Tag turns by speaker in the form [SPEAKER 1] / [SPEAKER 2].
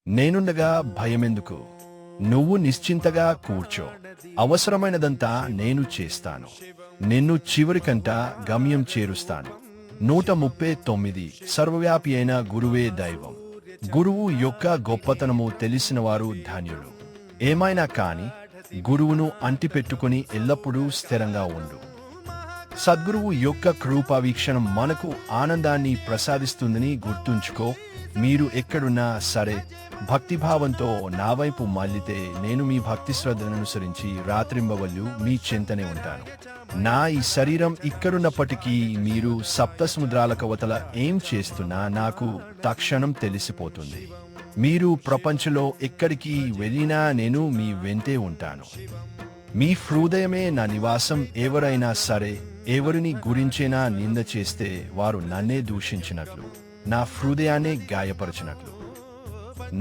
[SPEAKER 1] నేనుండగా భయమెందుకు? నువ్వు నిశ్చింతగా కూర్చో. అవసరమైనదంతా నేను చేస్తాను. నిన్ను చివరికంట గమ్యం చేరుస్తాను. 139 సర్వవ్యాపి అయిన గురువే దైవం. గురువు యొక్క గొప్పతనము తెలిసినవారు ధన్యులు. ఏమైనా కాని గురువును అంటిపెట్టుకుని ఎల్లప్పుడూ స్థిరంగా ఉండు. సద్గురువు యొక్క కృపావీక్షణం మనకు ఆనందాన్ని ప్రసాదిస్తుందని గుర్తుంచుకో. మీరు ఎక్కడున్నా సరే భక్తిభావంతో నా వైపు మళ్ళితే నేను మీ భక్తి శ్రద్ధను అనుసరించి రాత్రింబవళ్ళు మీ చెంతనే ఉంటాను. నా ఈ శరీరం ఇక్కడున్నప్పటికీ మీరు సప్త సముద్రాల కవతల ఏం చేస్తున్నా నాకు తక్షణం తెలిసిపోతుంది. మీరు ప్రపంచంలో ఎక్కడికి వెళ్ళినా నేను మీ వెంటే ఉంటాను. మీ హృదయమే నా నివాసం. ఎవరైనా సరే ఎవరిని గురించైనా నింద చేస్తే వారు నన్నే దూషించినట్లు, నా హృదయాన్నే గాయపరచినట్లు.